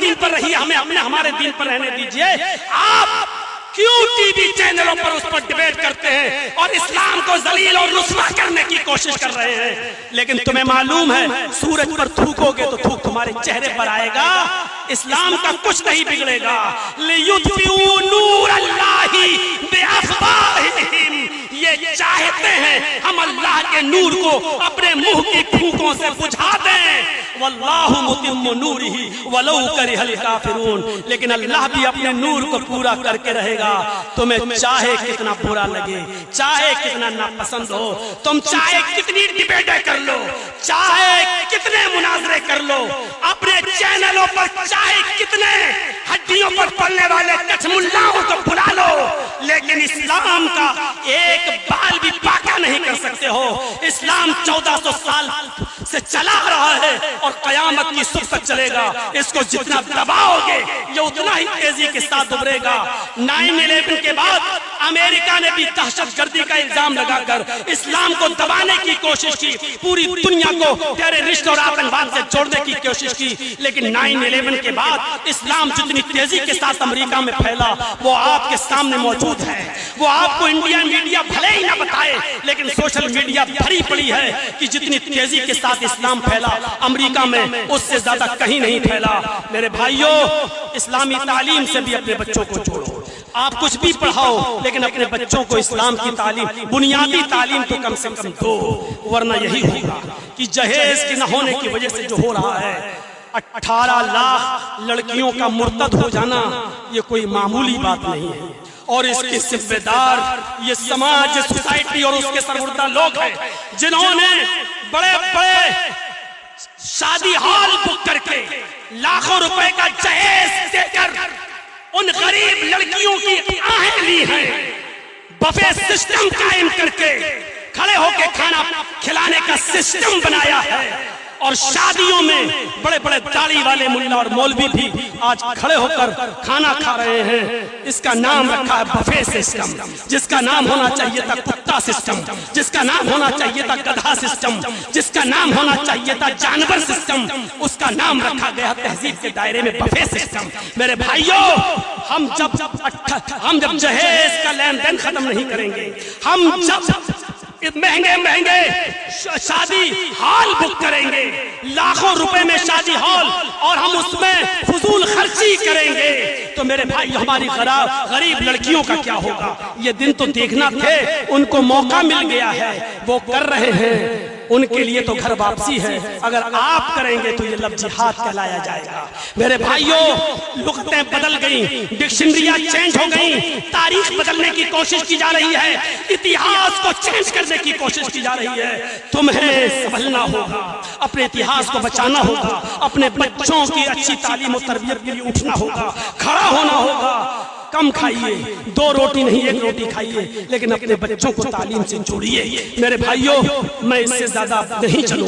دین پر رہیے, ہمیں ہمارے دین پر رہنے دیجئے. آپ کیوں ٹی وی چینلوں پر اس پر ڈیبیٹ کرتے ہیں اور اسلام کو ذلیل اور رسوا کرنے کی کوشش کر رہے ہیں؟ لیکن تمہیں معلوم ہے سورج پر تھوکو گے تو تھوک تمہارے چہرے پر آئے گا, اسلام کا کچھ نہیں بگڑے گا. لِيُطْفِئُوا نُورَ اللَّهِ بِأَفْوَاهِهِمْ, یہ چاہتے ہیں ہم اللہ کے نور کو اپنے منہ کی پھونکوں سے بجھا دیں. واللہ متم نورہ ولو کرہ الکافرون, لیکن اللہ بھی اپنے نور کو پورا کر کے رہے گا. تمہیں چاہے کتنا برا لگے, چاہے کتنا ناپسند ہو, تم چاہے کتنی ڈیبیٹیں کر لو, چاہے کتنے مناظرے کر لو, اپنے چینلوں پر چاہے کتنے ہڈیوں پر پڑنے والے کچھ ملاؤں کو بلا لو, لیکن اسلام کا ایک بال بھی پاکا نہیں کر سکتے ہو. اسلام 1400 سال سے چلا رہا ہے اور قیامت کی صبح تک چلے گا. اس کو جتنا دباؤ گے یہ اتنا ہی تیزی کے ساتھ ابھرے گا. 9/11 کے بعد امریکہ نے بھی دہشت گردی کا الزام لگا کر اسلام کو دبانے کی کوشش کی, پوری دنیا کو ٹیررسٹ اور آتنکواد سے جوڑنے کی کوشش کی. لیکن 9/11 کے بعد اسلام جتنی تیزی کے ساتھ امریکہ میں پھیلا وہ آپ کے سامنے موجود ہے. وہ آپ کو انڈیا میڈیا بھلے ہی نہ بتائے, لیکن سوشل میڈیا بھری پڑی ہے کہ جتنی تیزی کے ساتھ اسلام پھیلا امریکہ میں اس سے زیادہ کہیں نہیں پھیلا. میرے بھائیوں, اسلامی تعلیم سے بھی اپنے بچوں کو چھوڑو. آپ کچھ بھی پڑھاؤ لیکن اپنے بچوں کو اسلام کی تعلیم, بنیادی تعلیم تو کم سے کم دو, ورنہ یہی ہوگا کہ جہیز کے نہ ہونے کی وجہ سے جو ہو رہا ہے 18 لاکھ لڑکیوں کا مرتد ہو جانا یہ کوئی معمولی بات نہیں ہے. اور اس کے ذمہ دار یہ سماج, سوسائٹی اور اس کے سربراہ لوگ ہیں جنہوں نے بڑے بڑے شادی ہال بک کر کے لاکھوں روپے کا جہیز دے کر ان غریب لڑکیوں کی آہیں لی ہیں. بفے سسٹم قائم کر کے کھڑے ہو کے کھانا کھلانے کا سسٹم بنایا ہے, اور شادیوں میں بڑے بڑے داڑھی والے ملا اور مولوی بھی آج کھڑے ہو کر کھانا کھا رہے ہیں. اس کا نام رکھا ہے بفے سسٹم, جس کا نام ہونا چاہیے تھا کتا سسٹم, جس کا نام ہونا چاہیے تھا گدھا سسٹم, جس کا نام ہونا چاہیے تھا جانور سسٹم, اس کا نام رکھا گیا تہذیب کے دائرے میں بفے سسٹم. میرے بھائیوں, ہم جب جہیز کا لین دین ختم نہیں کریں گے, ہم جب مہنگے شادی ہال بک کریں گے, لاکھوں روپے میں شادی ہال, اور ہم اس میں فضول خرچی کریں گے, تو میرے بھائی ہماری غریب لڑکیوں کا کیا ہوگا؟ یہ دن تو دیکھنا تھے, ان کو موقع مل گیا ہے, وہ کر رہے ہیں, ان کے لیے تو گھر واپسی ہے. اگر آپ کریں گے تو یہ لفظ جہاد کہلایا جائے گا. میرے بھائیوں, لغتیں بدل گئیں, ڈکشنریاں چینج ہو گئیں, تاریخ بدلنے کی کوشش کی جا رہی ہے, اتہاس کو چینج کرنے کی کوشش کی جا رہی ہے. تمہیں سنبھلنا ہوگا, اپنے اتہاس کو بچانا ہوگا, اپنے بچوں کی اچھی تعلیم و تربیت کے لیے اٹھنا ہوگا, کھڑا ہونا ہوگا. کم کھائیے, 2 روٹی نہیں 1 روٹی کھائیے, لیکن اپنے بچوں کو تعلیم سے جوڑیے. میرے بھائیوں, میں اس سے زیادہ نہیں چلوں.